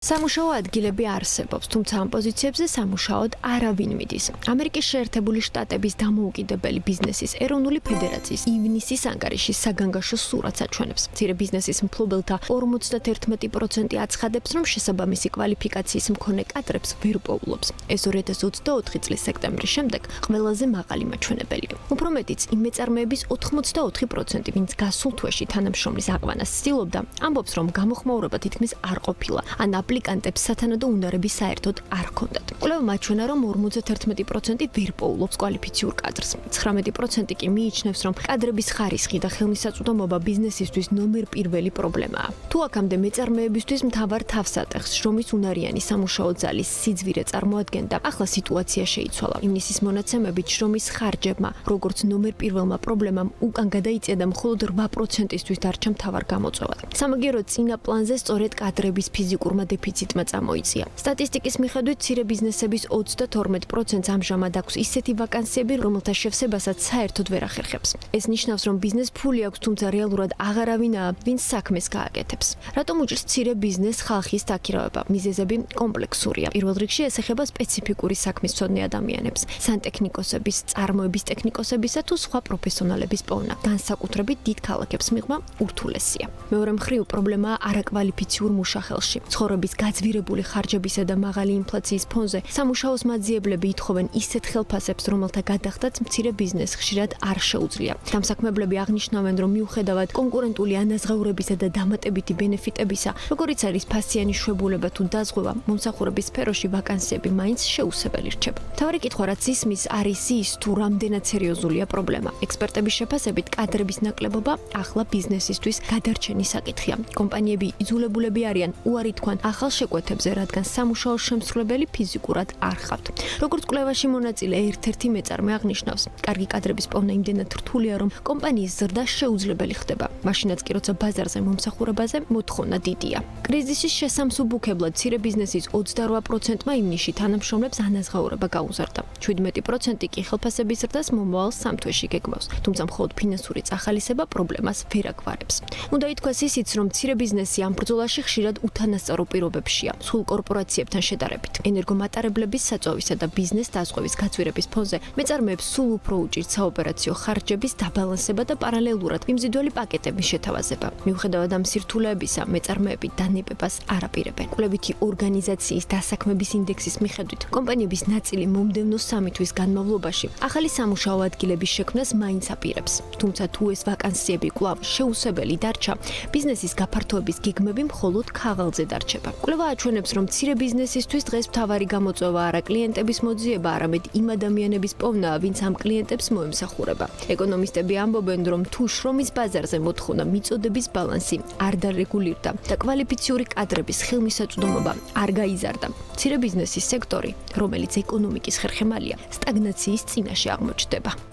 სამუშაო ადგილები არსებობს, თუმცა ამ პოზიციებზე სამუშაოდ არავინ მიდის. ამერიკის შეერთებული შტატების დამოუკიდებელი ბიზნესის ეროვნული ფედერაციის ივნისის ანგარიში საგანგაშო სურათს აჩვენებს. მცირე ბიზნესის მფლობელთა 51% აცხადებს, რომ შესაბამისი კვალიფიკაციის მქონე კადრებს ვერ პოულობს. ეს 2024 წლის სექტემბრის შემდეგ ყველაზე მაღალი მაჩვენებელია. უფრო მეტიც, იმ მეწარმეების 84%, ვინც გასულ თვეში თანამშრომლის აყვანას ცდილობდა, ამბობს, რომ გამოხმაურება თითქმის არ ყოფილა, ან აპლიკანტებს სათანადო უნარები საერთოდ არ ჰქონდათ. კვლევა მაჩვენა, რომ 51% ვერ პოულობს კვალიფიციურ კადრს. 19% კი მიიჩნევს, რომ კადრების ხარისხი და ხელმისაწვდომობა ბიზნესისთვის ნომერ პირველი პრობლემაა. თუ აქამდე მეწარმეებისთვის მთავარ თავსატეხს შრომის უნარიანი სამუშაო ძალის სიძვირე წარმოადგენდა, ახლა სიტუაცია შეიცვალა. ივნისის მონაცემებით შრომის ხარჯებმა, როგორც ნომერ პირველმა პრობლემამ, უკან გადაიწია და მხოლოდ 8%-ისთვის დარჩა მთავარ გამოწვევად. სამაგიეროდ წინა პლანზე სწორედ კადრების ფიზიკურმა დეფიციტმა წამოიწია. სტატისტიკის მიხედვით, მცირე ბიზნესების 32%-ს ამჟამად აქვს ისეთი ვაკანსიები, რომელთა შევსებასაც საერთოდ ვერ ახერხებს. ეს ნიშნავს, რომ ბიზნეს ფული აქვს, თუმცა რეალურად აღარავინაა, ვინც საქმეს გააკეთებს. რატომ უჭირს მცირე ბიზნესს ხალხის დაქირავება? მიზეზები კომპლექსურია. პირველ რიგში ეს ეხება სპეციფიკური საქმისმცოდნე ადამიანებს, სანტექნიკოსების, წარმოების ტექნიკოსებისა თუ სხვა პროფესიონალების პოვნა. განსაკუთრებით დიდ ქალაქებს მიღმა ურთულესია. მეორე მხრივ პრობლემაა არაკვალიფიციურ მუშახელში. ცხოვრების გაძვირებული ხარჯებისა და მაღალი ინფლაციის ფონზე სამუშაოს მაძიებლები ითხოვენ ისეთ ხელფასებს, რომელთა გადახდაც მცირე ბიზნესს ხშირად არ შეუძლია. დამსაქმებლები აღნიშნავენ, რომ მიუხედავად კონკურენტული ანაზღაურებისა და დამატებითი ბენეფიტებისა, როგორიც არის ფასიანი შვებულება თუ დაზღვევა, მომსახურების სფეროში ვაკანსიები მაინც შეუსებელი რჩება. მთავარი კითხვა, რაც ისმის, არის ის, თუ რამდენად სერიოზულია პრობლემა. ექსპერტების შეფასებით, კადრების ნაკლებობა ახლა ბიზნესისთვის გადარჩენის საკითხია. კომპანიები იძულებულები არიან უარი თქვან ახალ შეკვეთებზე, რადგან სამუშაო შემსრულებელი ფიზიკურად არ ხავთ. როგორც კვლევაში მონაწილე ერთ-ერთი მეწარმე აღნიშნავს, კარგი კადრების პოვნა იმდენად რთულია, რომ კომპანიის ზრდა შეუძლებელი ხდება. მაშინაც კი, როცა ბაზარზე მომსახურებაზე მოთხოვნა დიდია. კრიზისის შესამსუბუქებლად მცირე ბიზნესის 28%-მა ივნისში თანამშრომლებს ანაზღაურება გაუზარდა. 17% კი ხელფასების ზრდას მომავალ 3 თვეში გეგმავს, თუმცა მხოლოდ ფინანსური წახალისება პრობლემას ვერ აგვარებს. უნდა ითქვას ისიც, რომ მცირე ბიზნესი ამ ბრძოლაში ხშირად უთანასწორო პირობებშია, სულ კორპორაციებთან შედარებით. ენერგომატარებლების საწვავისა და ბიზნეს დაზღვევის გაწვირების ფონზე მეწარმეებს სულ უფრო უჭირთ საოპერაციო ხარჯების დაბალანსება და პარალელურად მიმზიდველი პაკეტების შეთავაზება. მიუხედავად ამ სირთულეებისა, მეწარმეები დანებებას არ აპირებენ. კვლევითი ორგანიზაციის დასაქმების ინდექსის მიხედვით, კომპანიების ნაწილი მომდევნო 3 თვის განმავლობაში ახალი სამუშაო ადგილების შექმნას მაინც აპირებს. თუმცა თუ ეს ვაკანსიები კვლავ შეუსებელი დარჩა, ბიზნესის გაფართოების გეგმები მხოლოდ ქაღალდზე დარჩება. კვლევა აჩვენებს, რომ მცირე ბიზნესისთვის დღეს მთავარი გამოწვევა არა კლიენტების მოძიება, არამედ იმ ადამიანების პოვნაა, ვინც ამ კლიენტებს მოემსახურება. ეკონომისტები ამბობენ, რომ თუ შრომის ბაზარზე მოთხოვნა მიწოდების ბალანსი არ დარეგულირდა და კვალიფიციური კადრების ხელმისაწვდომობა არ გაიზარდა, მცირე ბიზნესის სექტორი, რომელიც ეკონომიკის ხერხემალია, სტაგნაციის წინაშე აღმოჩნდება.